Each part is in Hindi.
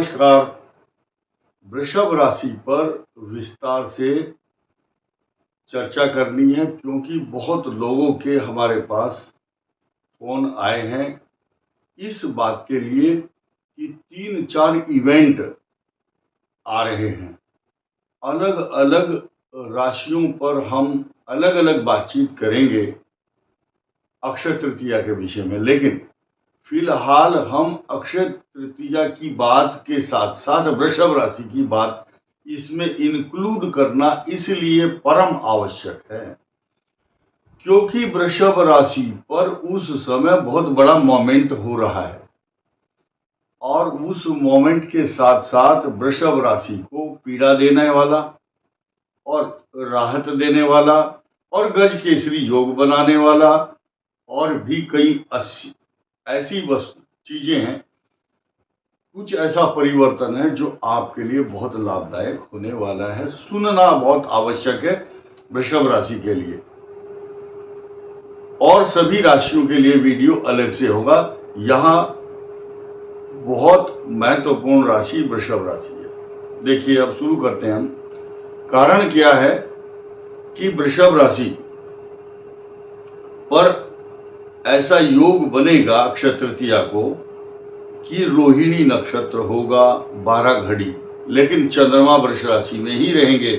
नमस्कार। वृषभ राशि पर विस्तार से चर्चा करनी है क्योंकि बहुत लोगों के हमारे पास फोन आए हैं इस बात के लिए कि 3-4 इवेंट आ रहे हैं। अलग अलग राशियों पर हम अलग अलग बातचीत करेंगे अक्षय तृतीया के विषय में, लेकिन फिलहाल हम अक्षय तृतीया की बात के साथ साथ वृषभ राशि की बात इसमें इंक्लूड करना इसलिए परम आवश्यक है क्योंकि वृषभ राशि पर उस समय बहुत बड़ा मोमेंट हो रहा है और उस मोमेंट के साथ साथ वृषभ राशि को पीड़ा देने वाला और राहत देने वाला और गज केसरी योग बनाने वाला और भी कई ऐसी चीजें हैं, कुछ ऐसा परिवर्तन है जो आपके लिए बहुत लाभदायक होने वाला है। सुनना बहुत आवश्यक है वृषभ राशि के लिए, और सभी राशियों के लिए वीडियो अलग से होगा। यहाँ बहुत महत्वपूर्ण राशि वृषभ राशि है। देखिए, अब शुरू करते हैं हम। कारण क्या है कि वृषभ राशि पर ऐसा योग बनेगा अक्षय तृतीया को कि रोहिणी नक्षत्र होगा 12 घड़ी, लेकिन चंद्रमा वृष राशि में ही रहेंगे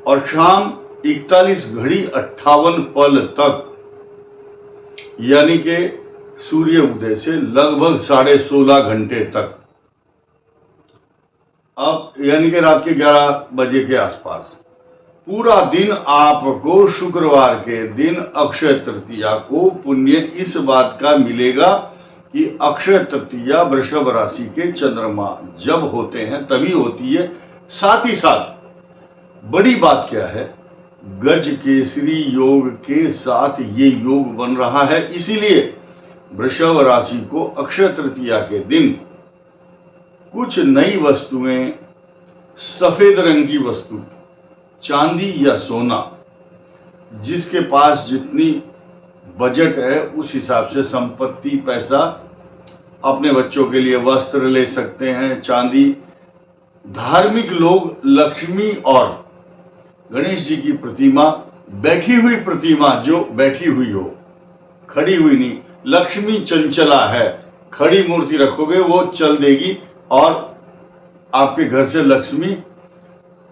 और शाम 41 घड़ी 58 पल तक, यानी कि सूर्य उदय से लगभग 16.5 घंटे तक, अब यानी कि रात के 11 बजे के आसपास पूरा दिन आपको शुक्रवार के दिन अक्षय तृतीया को पुण्य इस बात का मिलेगा कि अक्षय तृतीया वृषभ राशि के चंद्रमा जब होते हैं तभी होती है। साथ ही साथ बड़ी बात क्या है, गज केसरी योग के साथ ये योग बन रहा है, इसीलिए वृषभ राशि को अक्षय तृतीया के दिन कुछ नई वस्तुएं, सफेद रंग की वस्तु, चांदी या सोना, जिसके पास जितनी बजट है उस हिसाब से संपत्ति, पैसा, अपने बच्चों के लिए वस्त्र ले सकते हैं, चांदी। धार्मिक लोग लक्ष्मी और गणेश जी की प्रतिमा, बैठी हुई प्रतिमा, जो बैठी हुई हो, खड़ी हुई नहीं, लक्ष्मी चंचला है, खड़ी मूर्ति रखोगे वो चल देगी और आपके घर से लक्ष्मी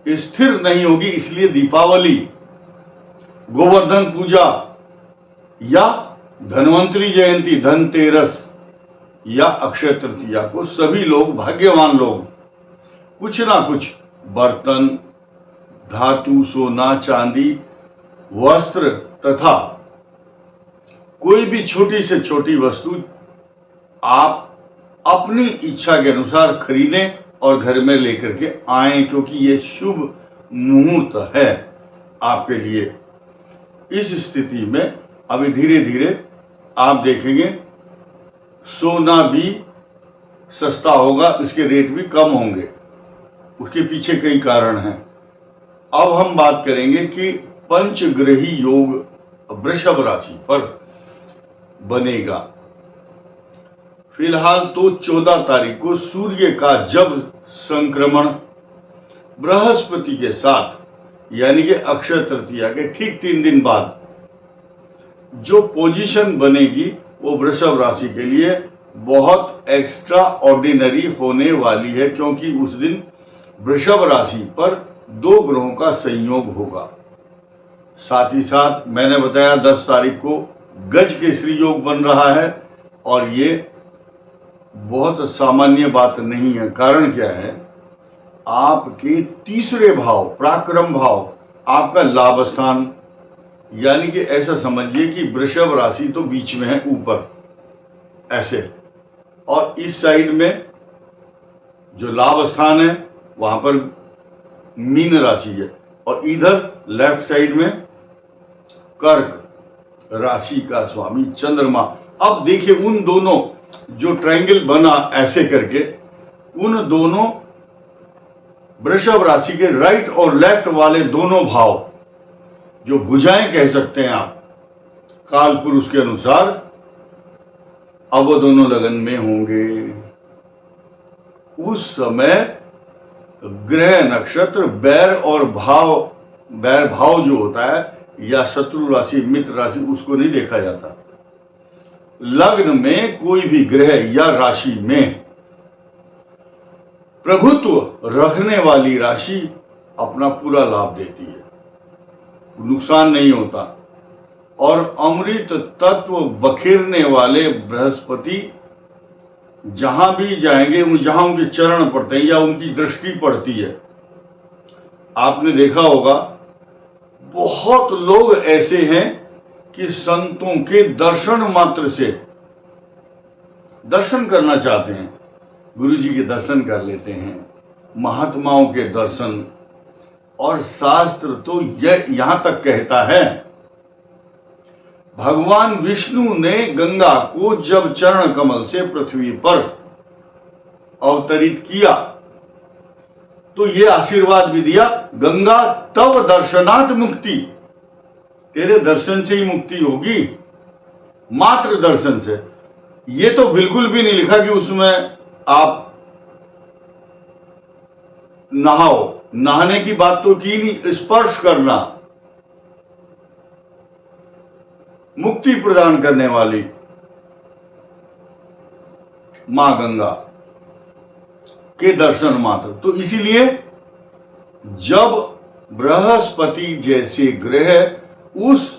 स्थिर नहीं होगी। इसलिए दीपावली, गोवर्धन पूजा या धन्वंतरी जयंती, धनतेरस या अक्षय तृतीया को सभी लोग, भाग्यवान लोग, कुछ ना कुछ बर्तन, धातु, सोना, चांदी, वस्त्र तथा कोई भी छोटी से छोटी वस्तु आप अपनी इच्छा के अनुसार खरीदें और घर में लेकर के आएं, क्योंकि ये शुभ मुहूर्त है आपके लिए। इस स्थिति में अभी धीरे धीरे आप देखेंगे सोना भी सस्ता होगा, इसके रेट भी कम होंगे। उसके पीछे कई कारण हैं। अब हम बात करेंगे कि पंचग्रही योग वृषभ राशि पर बनेगा। फिलहाल तो 14 तारीख को सूर्य का जब संक्रमण बृहस्पति के साथ, यानी कि अक्षय तृतीया के ठीक 3 दिन बाद जो पोजीशन बनेगी वो वृषभ राशि के लिए बहुत एक्स्ट्रा ऑर्डिनरी होने वाली है, क्योंकि उस दिन वृषभ राशि पर 2 ग्रहों का संयोग होगा। साथ ही साथ मैंने बताया 10 तारीख को गज केसरी योग बन रहा है और ये बहुत सामान्य बात नहीं है। कारण क्या है, आपके तीसरे भाव, पराक्रम भाव, आपका लाभ स्थान, यानी कि ऐसा समझिए कि वृषभ राशि तो बीच में है ऊपर ऐसे, और इस साइड में जो लाभ स्थान है वहां पर मीन राशि है और इधर लेफ्ट साइड में कर्क राशि का स्वामी चंद्रमा। अब देखिए उन दोनों जो ट्रायंगल बना ऐसे करके, उन दोनों वृषभ राशि के राइट और लेफ्ट वाले दोनों भाव, जो भुजाएं कह सकते हैं आप काल पुरुष के अनुसार, अब वो दोनों लगन में होंगे। उस समय ग्रह नक्षत्र बैर भाव जो होता है या शत्रु राशि मित्र राशि उसको नहीं देखा जाता। लग्न में कोई भी ग्रह या राशि में प्रभुत्व रखने वाली राशि अपना पूरा लाभ देती है, नुकसान नहीं होता। और अमृत तत्व बखेरने वाले बृहस्पति जहां भी जाएंगे, जहां उनके चरण पड़ते हैं या उनकी दृष्टि पड़ती है, आपने देखा होगा बहुत लोग ऐसे हैं कि संतों के दर्शन मात्र से दर्शन करना चाहते हैं, गुरु जी के दर्शन कर लेते हैं, महात्माओं के दर्शन। और शास्त्र तो यहां तक कहता है, भगवान विष्णु ने गंगा को जब चरण कमल से पृथ्वी पर अवतरित किया तो ये आशीर्वाद भी दिया, गंगा तव दर्शनात् मुक्ति, तेरे दर्शन से ही मुक्ति होगी, मात्र दर्शन से। ये तो बिल्कुल भी नहीं लिखा कि उसमें आप नहाओ, नहाने की बात तो की नहीं, स्पर्श करना, मुक्ति प्रदान करने वाली मां गंगा के दर्शन मात्र। तो इसीलिए जब बृहस्पति जैसे ग्रह उस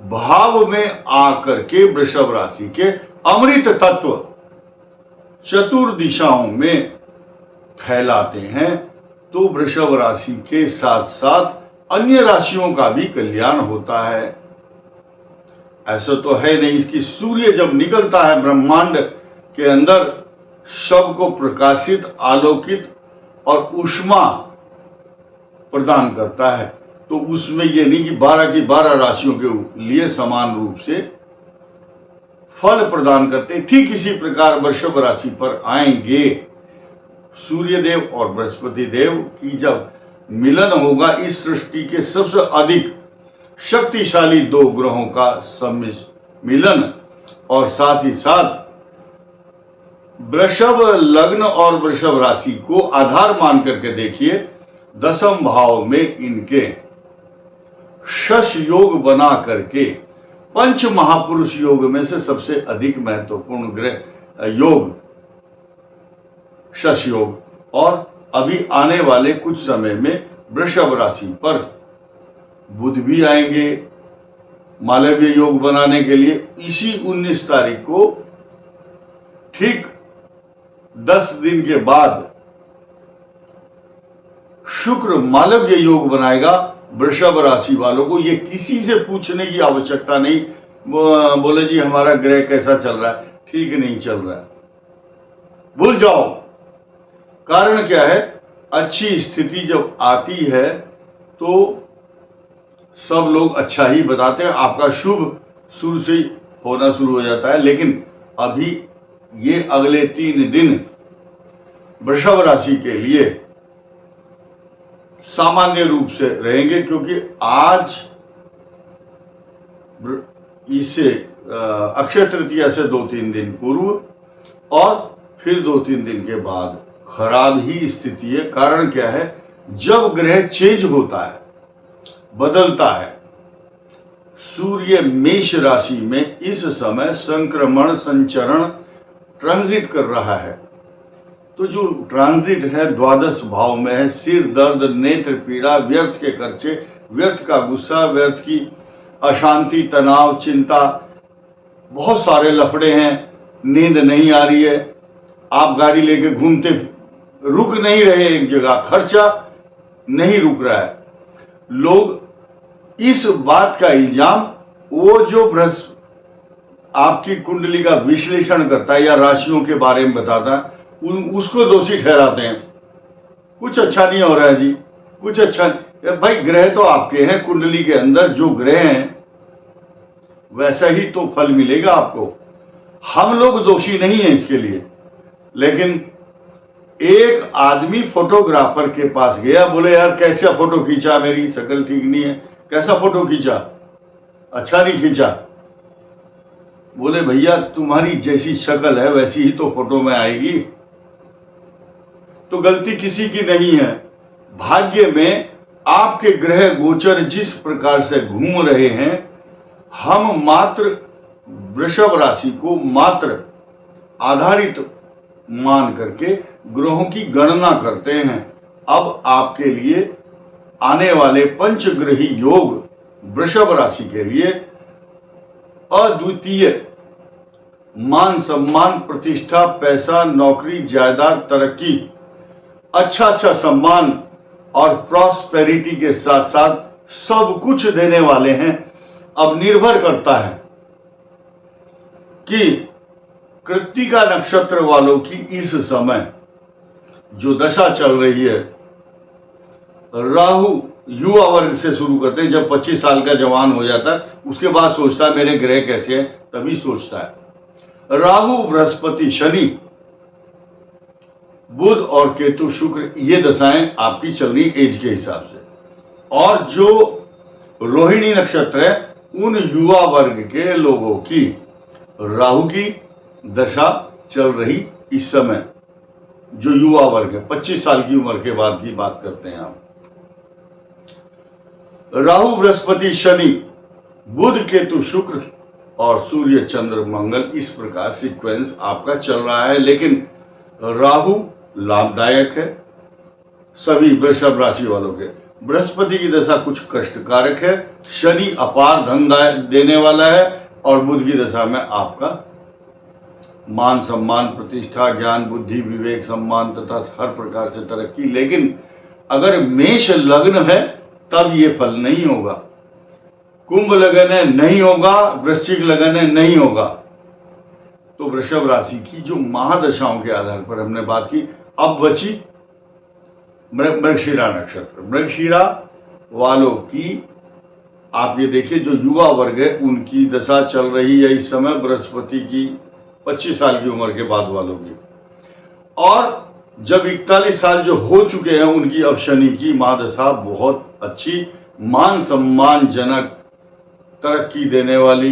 भाव में आकर के वृषभ राशि के अमृत तत्व चतुर्दिशाओं में फैलाते हैं तो वृषभ राशि के साथ साथ अन्य राशियों का भी कल्याण होता है। ऐसा तो है नहीं कि सूर्य जब निकलता है ब्रह्मांड के अंदर सबको प्रकाशित, आलोकित और ऊष्मा प्रदान करता है, तो उसमें यह नहीं कि 12 की 12 राशियों के लिए समान रूप से फल प्रदान करते। ठीक इसी प्रकार वृषभ राशि पर आएंगे सूर्य देव और बृहस्पति देव की जब मिलन होगा, इस सृष्टि के सबसे अधिक शक्तिशाली दो ग्रहों का सम्मिलन, और साथ ही साथ वृषभ लग्न और वृषभ राशि को आधार मान करके देखिए, 10वें भाव में इनके शश योग बना करके पंच महापुरुष योग में से सबसे अधिक महत्वपूर्ण ग्रह योग शश योग, और अभी आने वाले कुछ समय में वृषभ राशि पर बुध भी आएंगे मालव्य योग बनाने के लिए। इसी 19 तारीख को ठीक 10 दिन के बाद शुक्र मालव्य योग बनाएगा वृषभ राशि वालों को। ये किसी से पूछने की आवश्यकता नहीं, बोले जी हमारा ग्रह कैसा चल रहा है, ठीक नहीं चल रहा है, भूल जाओ। कारण क्या है, अच्छी स्थिति जब आती है तो सब लोग अच्छा ही बताते हैं, आपका शुभ शुरू से ही होना शुरू हो जाता है। लेकिन अभी ये अगले 3 दिन वृषभ राशि के लिए सामान्य रूप से रहेंगे, क्योंकि आज इसे अक्षय तृतीया से 2-3 दिन पूर्व और फिर 2-3 दिन के बाद खराब ही स्थिति है। कारण क्या है, जब ग्रह चेंज होता है, बदलता है, सूर्य मेष राशि में इस समय संक्रमण संचरण ट्रांजिट कर रहा है, तो जो ट्रांजिट है 12 भाव में है, सिर दर्द, नेत्र पीड़ा, व्यर्थ के खर्चे, व्यर्थ का गुस्सा, व्यर्थ की अशांति, तनाव, चिंता, बहुत सारे लफड़े हैं, नींद नहीं आ रही है, आप गाड़ी लेके घूमते रुक नहीं रहे एक जगह, खर्चा नहीं रुक रहा है। लोग इस बात का इल्जाम वो जो आपकी कुंडली का विश्लेषण करता है या राशियों के बारे में बताता है, उसको दोषी ठहराते हैं। कुछ अच्छा नहीं हो रहा है जी, कुछ अच्छा नहीं। भाई ग्रह तो आपके हैं, कुंडली के अंदर जो ग्रह हैं वैसा ही तो फल मिलेगा आपको। हम लोग दोषी नहीं है इसके लिए। लेकिन एक आदमी फोटोग्राफर के पास गया, बोले यार कैसा फोटो खींचा, मेरी शक्ल ठीक नहीं है, कैसा फोटो खींचा, अच्छा नहीं खींचा। बोले भैया तुम्हारी जैसी शक्ल है वैसी ही तो फोटो में आएगी, तो गलती किसी की नहीं है। भाग्य में आपके ग्रह गोचर जिस प्रकार से घूम रहे हैं, हम मात्र वृषभ राशि को मात्र आधारित मान करके ग्रहों की गणना करते हैं। अब आपके लिए आने वाले पंचग्रही योग वृषभ राशि के लिए अद्वितीय मान सम्मान, प्रतिष्ठा, पैसा, नौकरी, जायदाद, तरक्की, अच्छा सम्मान और प्रॉस्पेरिटी के साथ साथ सब कुछ देने वाले हैं। अब निर्भर करता है कि कृत्तिका नक्षत्र वालों की इस समय जो दशा चल रही है, राहु युवा वर्ग से शुरू करते हैं। जब 25 साल का जवान हो जाता है उसके बाद सोचता है मेरे ग्रह कैसे हैं, तभी सोचता है। राहु, बृहस्पति, शनि, बुध और केतु, शुक्र, ये दशाएं आपकी चल रही एज के हिसाब से। और जो रोहिणी नक्षत्र है उन युवा वर्ग के लोगों की राहु की दशा चल रही इस समय। जो युवा वर्ग है 25 साल की उम्र के बाद की बात करते हैं आप। राहु, बृहस्पति, शनि, बुध, केतु, शुक्र और सूर्य, चंद्र, मंगल, इस प्रकार सीक्वेंस आपका चल रहा है। लेकिन राहु लाभदायक है सभी वृषभ राशि वालों के। बृहस्पति की दशा कुछ कष्टकारक है, शनि अपार धन देने वाला है और बुध की दशा में आपका मान सम्मान, प्रतिष्ठा, ज्ञान, बुद्धि, विवेक, सम्मान तथा हर प्रकार से तरक्की। लेकिन अगर मेष लग्न है तब ये फल नहीं होगा, कुंभ लगन है नहीं होगा, वृश्चिक लगन है नहीं होगा। तो वृषभ राशि की जो महादशाओं के आधार पर हमने बात की। अब बची मृगशिरा नक्षत्र। मृगशिरा वालों की आप ये देखिए जो युवा वर्ग है उनकी दशा चल रही है इस समय बृहस्पति की 25 साल की उम्र के बाद वालों की। और जब 41 साल जो हो चुके हैं उनकी अब शनि की महादशा बहुत अच्छी, मान सम्मान जनक, तरक्की देने वाली।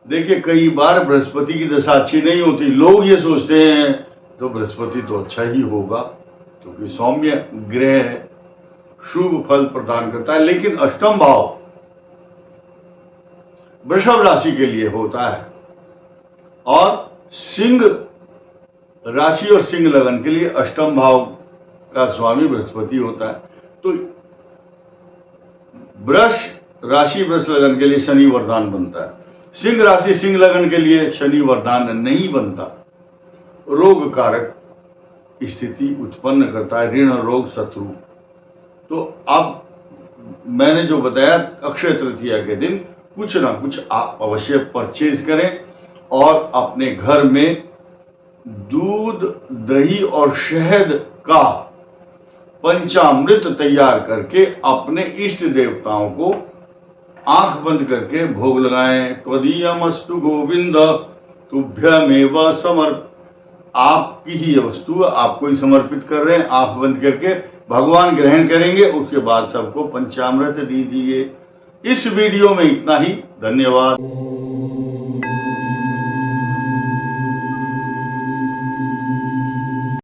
देखिए कई बार बृहस्पति की दशा अच्छी नहीं होती, लोग ये सोचते हैं तो बृहस्पति तो अच्छा ही होगा क्योंकि सौम्य ग्रह है, शुभ फल प्रदान करता है। लेकिन अष्टम भाव वृषभ राशि के लिए होता है और सिंह राशि और सिंह लगन के लिए अष्टम भाव का स्वामी बृहस्पति होता है। तो वृष राशि वृष लगन के लिए शनि वरदान बनता है, सिंह राशि सिंह लगन के लिए शनि वरदान नहीं बनता। रोग कारक स्थिति उत्पन्न करता है, ऋण, रोग, शत्रु। तो अब मैंने जो बताया अक्षय तृतीया के दिन कुछ ना कुछ आप अवश्य परचेज करें और अपने घर में दूध, दही और शहद का पंचामृत तैयार करके अपने इष्ट देवताओं को आंख बंद करके भोग लगाएं। त्वदीयमस्तु गोविंद तुभ्यमेव समर्प। आपकी ही वस्तु आपको ही समर्पित कर रहे हैं, आंख बंद करके भगवान ग्रहण करेंगे, उसके बाद सबको पंचामृत दीजिए। इस वीडियो में इतना ही, धन्यवाद।